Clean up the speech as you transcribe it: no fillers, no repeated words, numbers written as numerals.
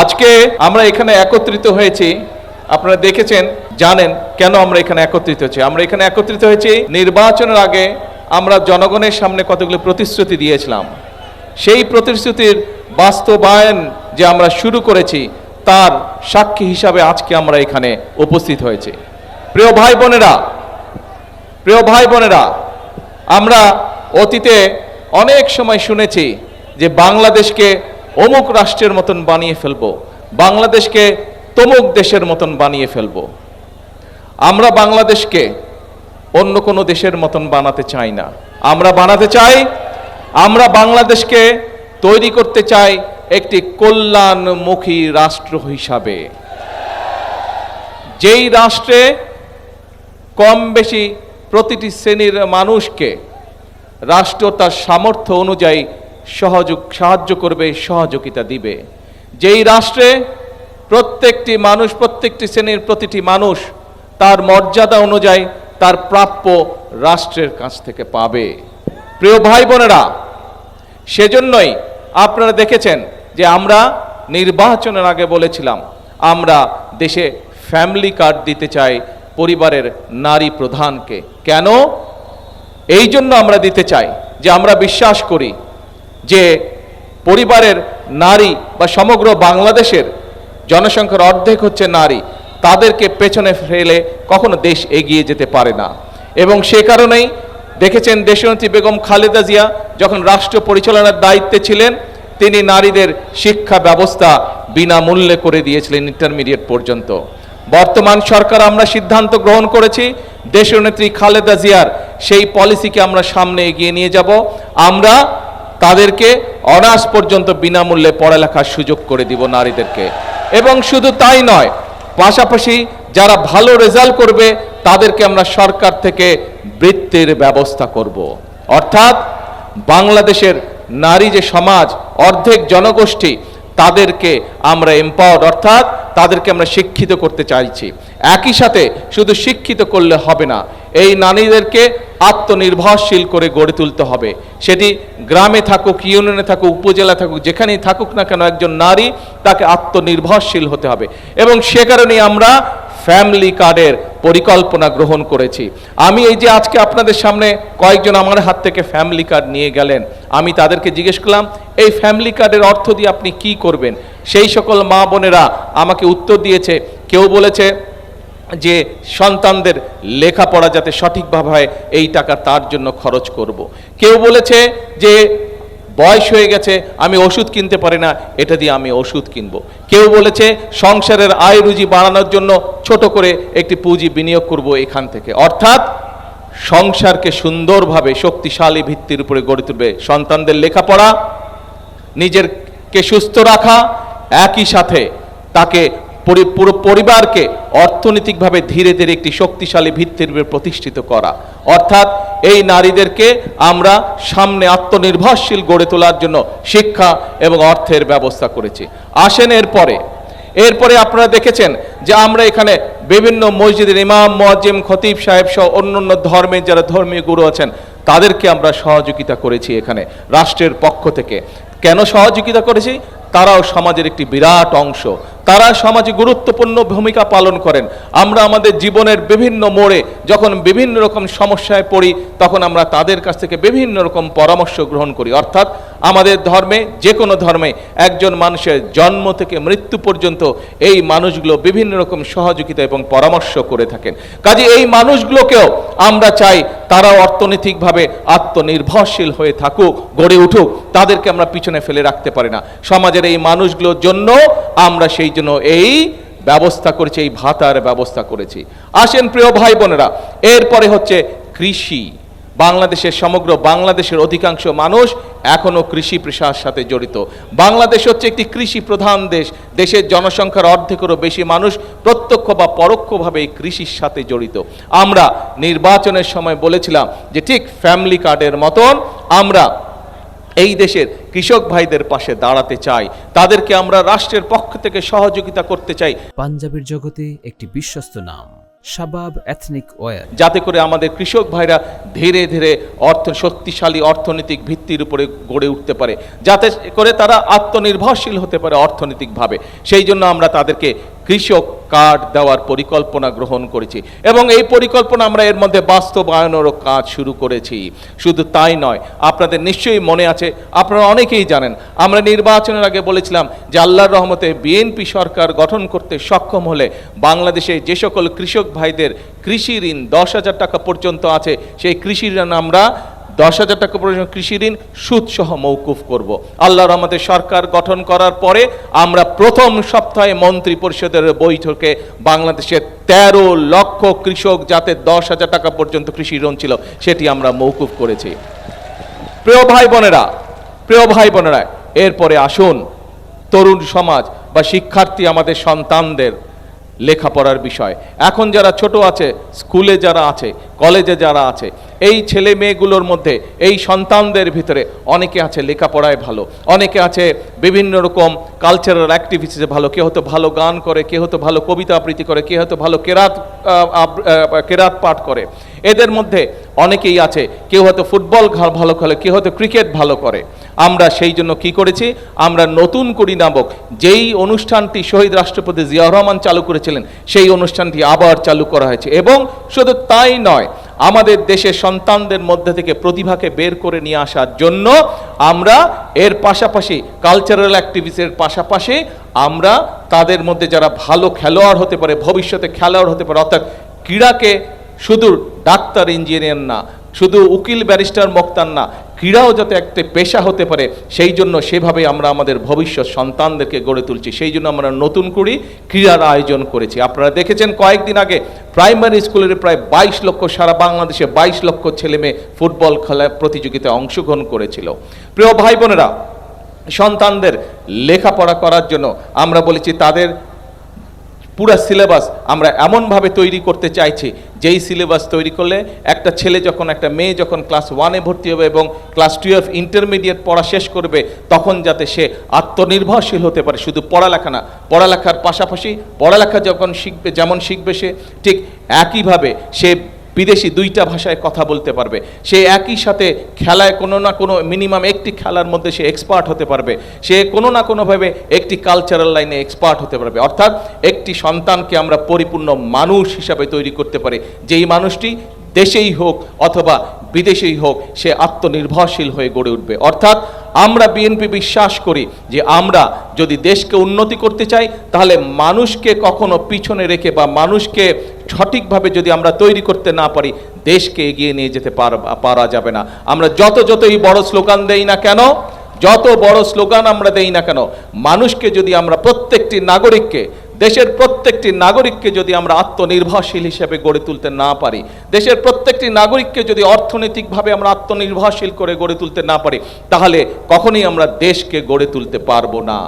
আজকে আমরা এখানে একত্রিত হয়েছি, আপনারা দেখেছেন, জানেন কেন আমরা এখানে একত্রিত হয়েছি। আমরা এখানে একত্রিত হয়েছি নির্বাচনের আগে আমরা জনগণের সামনে কতগুলো প্রতিশ্রুতি দিয়েছিলাম। সেই প্রতিশ্রুতির বাস্তবায়ন যে আমরা শুরু করেছি তার সাক্ষী হিসাবে আজকে আমরা এখানে উপস্থিত হয়েছি। প্রিয় ভাই বোনেরা, আমরা অতীতে অনেক সময় শুনেছি যে বাংলাদেশকে অমুক রাষ্ট্রের মতন বানিয়ে ফেলবো, বাংলাদেশকে তমুক দেশের মতন বানিয়ে ফেলবো। আমরা বাংলাদেশকে অন্য কোনো দেশের মতন বানাতে চাই না। আমরা বাংলাদেশকে তৈরি করতে চাই একটি কল্যাণমুখী রাষ্ট্র হিসাবে, যেই রাষ্ট্রে কম বেশি প্রতিটি শ্রেণীর মানুষকে রাষ্ট্র তার সামর্থ্য অনুযায়ী সাহায্য করবে, সহযোগিতা দিবে। যেই রাষ্ট্রে প্রত্যেকটি মানুষ, প্রত্যেকটি শ্রেণীর প্রতিটি মানুষ তার মর্যাদা অনুযায়ী তার প্রাপ্য রাষ্ট্রের কাছ থেকে পাবে। প্রিয় ভাই বোনেরা, সেজন্যই আপনারা দেখেছেন যে আমরা নির্বাচনের আগে বলেছিলাম আমরা দেশে ফ্যামিলি কার্ড দিতে চাই পরিবারের নারী প্রধানকে। কেন? এই জন্য আমরা দিতে চাই যে আমরা বিশ্বাস করি যে পরিবারের নারী বা সমগ্র বাংলাদেশের জনসংখ্যার অর্ধেক হচ্ছে নারী, তাদেরকে পেছনে ফেলে কখনো দেশ এগিয়ে যেতে পারে না। এবং সে কারণেই দেখেছেন দেশনেত্রী বেগম খালেদা জিয়া যখন রাষ্ট্র পরিচালনার দায়িত্বে ছিলেন, তিনি নারীদের শিক্ষা ব্যবস্থা বিনামূল্যে করে দিয়েছিলেন ইন্টারমিডিয়েট পর্যন্ত। বর্তমান সরকার আমরা সিদ্ধান্ত গ্রহণ করেছি দেশনেত্রী খালেদা জিয়ার সেই পলিসিকে আমরা সামনে এগিয়ে নিয়ে যাব। আমরা তাদেরকে অনার্স পর্যন্ত বিনামূল্যে পড়ালেখার সুযোগ করে দিব নারীদেরকে। এবং শুধু তাই নয়, পাশাপাশি যারা ভালো রেজাল্ট করবে তাদেরকে আমরা সরকার থেকে বৃত্তির ব্যবস্থা করব। অর্থাৎ বাংলাদেশের নারী যে সমাজ, অর্ধেক জনগোষ্ঠী, তাদেরকে আমরা এম্পাওয়ার্ড, অর্থাৎ তাদেরকে আমরা শিক্ষিত করতে চাইছি। একই সাথে শুধু শিক্ষিত করলে হবে না, এই নারীদেরকে আত্মনির্ভরশীল করে গড়ে তুলতে হবে। সেটি গ্রামে থাকুক, ইউনিয়নে থাকুক, উপজেলা থাকুক, যেখানেই থাকুক না কেন, একজন নারী তাকে আত্মনির্ভরশীল হতে হবে। এবং সে কারণেই আমরা ফ্যামিলি কার্ডের পরিকল্পনা গ্রহণ করেছি। আমি এই যে আজকে আপনাদের সামনে কয়েকজন আমার হাত থেকে ফ্যামিলি কার্ড নিয়ে গেলেন, আমি তাদেরকে জিজ্ঞেস করলাম এই ফ্যামিলি কার্ডের অর্থ দিয়ে আপনি কি করবেন। সেই সকল মা বোনেরা আমাকে উত্তর দিয়েছে। কেউ বলেছে যে সন্তানদের লেখাপড়া যাতে সঠিকভাবে হয় এই টাকা তার জন্য খরচ করব। কেউ বলেছে যে বয়স হয়ে গেছে, আমি ওষুধ কিনতে পারি না, এটা দিয়ে আমি ওষুধ কিনবো। কেউ বলেছে সংসারের আয় রুজি বাড়ানোর জন্য ছোট করে একটি পুঁজি বিনিয়োগ করব এখান থেকে। অর্থাৎ সংসারকে সুন্দরভাবে শক্তিশালী ভিত্তির উপরে গড়ে তুলবে, সন্তানদের লেখাপড়া, নিজেরকে সুস্থ রাখা, একই সাথে তাকে পুরো পরিবারকে অর্থনৈতিকভাবে ধীরে ধীরে একটি শক্তিশালী ভিত্তির উপর প্রতিষ্ঠিত করা। অর্থাৎ এই নারীদেরকে আমরা সামনে আত্মনির্ভরশীল গড়ে তোলার জন্য শিক্ষা এবং অর্থের ব্যবস্থা করেছি। আসেন এরপরে আপনারা দেখেছেন যে আমরা এখানে বিভিন্ন মসজিদের ইমাম, মুয়াজ্জিম, খতিব সাহেব সহ অন্যান্য ধর্মের যারা ধর্মীয় গুরু আছেন তাদেরকে আমরা সহযোগিতা করেছি এখানে রাষ্ট্রের পক্ষ থেকে। কেন সহযোগিতা করেছি? তারাও সমাজের একটি বিরাট অংশ, তারা সমাজে গুরুত্বপূর্ণ ভূমিকা পালন করেন। আমরা আমাদের জীবনের বিভিন্ন মোড়ে যখন বিভিন্ন রকম সমস্যায় পড়ি তখন আমরা তাদের কাছ থেকে বিভিন্ন রকম পরামর্শ গ্রহণ করি। অর্থাৎ আমাদের ধর্মে, যে কোনো ধর্মে একজন মানুষের জন্ম থেকে মৃত্যু পর্যন্ত এই মানুষগুলো বিভিন্ন রকম সহযোগিতা এবং পরামর্শ করে থাকেন। কাজে এই মানুষগুলোকেও আমরা চাই তারাও অর্থনৈতিকভাবে আত্মনির্ভরশীল হয়ে থাকুক, গড়ে উঠুক, তাদেরকে আমরা পিছনে ফেলে রাখতে পারি না। সমাজের এই মানুষগুলোর জন্য আমরা সেই জন্য এই ব্যবস্থা করেছি, এই ভাতার ব্যবস্থা করেছি। আসেন প্রিয় ভাই বোনেরা, এরপরে হচ্ছে কৃষি। সমগ্র বাংলাদেশের অধিকাংশ মানুষ এখনো কৃষি পেশার সাথে জড়িত। বাংলাদেশ হচ্ছে একটি কৃষি প্রধান দেশ। দেশের জনসংখ্যার অর্ধেকেরও বেশি মানুষ প্রত্যক্ষ বা পরোক্ষভাবে এই কৃষির সাথে জড়িত। আমরা নির্বাচনের সময় বলেছিলাম যে ঠিক ফ্যামিলি কার্ডের মতন আমরা এই দেশের কৃষক ভাইদের পাশে দাঁড়াতে চাই, তাদেরকে আমরা রাষ্ট্রের পক্ষ থেকে সহযোগিতা করতে চাই। পাঞ্জাবের জগতে একটি বিশ্বস্ত নাম শাবাব এথনিক ওয়্যার, যাতে করে আমাদের কৃষক ভাইরা ধীরে ধীরে শক্তিশালী অর্থনৈতিক ভিত্তির উপরে গড়ে উঠতে পারে, যাতে করে তারা আত্মনির্ভরশীল হতে পারে অর্থনৈতিকভাবে। সেই জন্য আমরা তাদেরকে কৃষক কার্ড দেওয়ার পরিকল্পনা গ্রহণ করেছি এবং এই পরিকল্পনা আমরা এর মধ্যে বাস্তবায়নেরও কাজ শুরু করেছি। শুধু তাই নয়, আপনাদের নিশ্চয়ই মনে আছে, আপনারা অনেকেই জানেন, আমরা নির্বাচনের আগে বলেছিলাম যে আল্লাহর রহমতে বিএনপি সরকার গঠন করতে সক্ষম হলে বাংলাদেশে যে সকল কৃষক ভাইদের কৃষি ঋণ 10,000 টাকা পর্যন্ত আছে, সেই কৃষি ঋণ আমরা 10,000 টাকা পর্যন্ত কৃষি ঋণ সুদসহ মৌকুফ করব। আল্লাহর আমাদের সরকার গঠন করার পরে আমরা প্রথম সপ্তাহে মন্ত্রী পরিষদের বৈঠকে বাংলাদেশের 13 লক্ষ কৃষক যাতে 10,000 টাকা পর্যন্ত কৃষি ঋণ ছিল সেটি আমরা মৌকুফ করেছি। প্রিয় ভাই বোনেরা, এরপরে আসুন তরুণ সমাজ বা শিক্ষার্থী আমাদের সন্তানদের লেখাপড়ার বিষয়। এখন যারা ছোট আছে, স্কুলে যারা আছে, কলেজে যারা আছে, এই ছেলে মেয়েগুলোর মধ্যে এই সন্তানদের ভিতরে অনেকে আছে লেখাপড়ায় ভালো, অনেকে আছে বিভিন্ন রকম কালচারাল অ্যাক্টিভিটিসে ভালো, কেউ হয়তো ভালো গান করে, কেউ হয়তো ভালো কবিতা আবৃত্তি করে, কেউ হয়তো ভালো কেরাত পাঠ করে। এদের মধ্যে অনেকেই আছে, কেউ হয়তো ফুটবল ভালো খেলে, কেউ হয়তো ক্রিকেট ভালো করে। আমরা সেই জন্য কি করেছি, আমরা নতুন করি নামক যেই অনুষ্ঠানটি শহীদ রাষ্ট্রপতি জিয়াউর রহমান চালু করেছিলেন সেই অনুষ্ঠানটি আবার চালু করা হয়েছে। এবং শুধু তাই নয়, আমাদের দেশের সন্তানদের মধ্যে থেকে প্রতিভাকে বের করে নিয়ে আসার জন্য আমরা এর পাশাপাশি কালচারাল অ্যাক্টিভিটিসের পাশাপাশি আমরা তাদের মধ্যে যারা ভালো খেলোয়াড় হতে পারে, ভবিষ্যতে খেলোয়াড় হতে পারে, অর্থাৎ ক্রীড়াকে শুধু ডাক্তার ইঞ্জিনিয়ার না, শুধু উকিল ব্যারিস্টার মোক্তার না, ক্রীড়াও যাতে একটা পেশা হতে পারে সেই জন্য সেভাবে আমরা আমাদের ভবিষ্যৎ সন্তানদেরকে গড়ে তুলছি। সেই জন্য আমরা নতুন করে ক্রীড়ার আয়োজন করেছি। আপনারা দেখেছেন কয়েকদিন আগে প্রাইমারি স্কুলের প্রায় 22 লক্ষ, সারা বাংলাদেশে 22 লক্ষ ছেলে মেয়ে ফুটবল খেলা প্রতিযোগিতায় অংশগ্রহণ করেছিল। প্রিয় ভাই বোনেরা, সন্তানদের লেখাপড়া করার জন্য আমরা বলেছি তাদের পুরা সিলেবাস আমরা এমনভাবে তৈরি করতে চাইছি যেই সিলেবাস তৈরি করলে একটা ছেলে যখন, একটা মেয়ে যখন ক্লাস 1-এ ভর্তি হবে এবং ক্লাস 12 ইন্টারমিডিয়েট পড়া শেষ করবে তখন যাতে সে আত্মনির্ভরশীল হতে পারে। শুধু পড়ালেখা না, পড়ালেখার পাশাপাশি পড়ালেখা যখন শিখবে, যেমন শিখবে সে, ঠিক একইভাবে সে বিদেশি 2টা ভাষায় কথা বলতে পারবে। সে একই সাথে খেলায় কোনো না কোনো মিনিমাম একটি খেলার মধ্যে সে এক্সপার্ট হতে পারবে। সে কোনো না কোনোভাবে একটি কালচারাল লাইনে এক্সপার্ট হতে পারবে। অর্থাৎ একটি সন্তানকে আমরা পরিপূর্ণ মানুষ হিসাবে তৈরি করতে পারি, যেই মানুষটি দেশেই হোক অথবা বিদেশেই হোক সে আত্মনির্ভরশীল হয়ে গড়ে উঠবে। অর্থাৎ আমরা বিএনপি বিশ্বাস করি যে আমরা যদি দেশকে উন্নতি করতে চাই তাহলে মানুষকে কখনো পিছনে রেখে বা মানুষকে সঠিকভাবে যদি আমরা তৈরি করতে না পারি দেশকে এগিয়ে নিয়ে যেতে পারা যাবে না। আমরা যতই বড় স্লোগান দেই না কেন, যত বড় স্লোগান আমরা দেই না কেন, মানুষকে যদি আমরা প্রত্যেকটি নাগরিককে, দেশের প্রত্যেকটি নাগরিককে যদি আমরা আত্মনির্ভরশীল হিসেবে গড়ে তুলতে না পারি, দেশের প্রত্যেকটি নাগরিককে যদি অর্থনৈতিকভাবে আমরা আত্মনির্ভরশীল করে গড়ে তুলতে না পারি তাহলে কখনোই আমরা দেশকে গড়ে তুলতে পারবো না।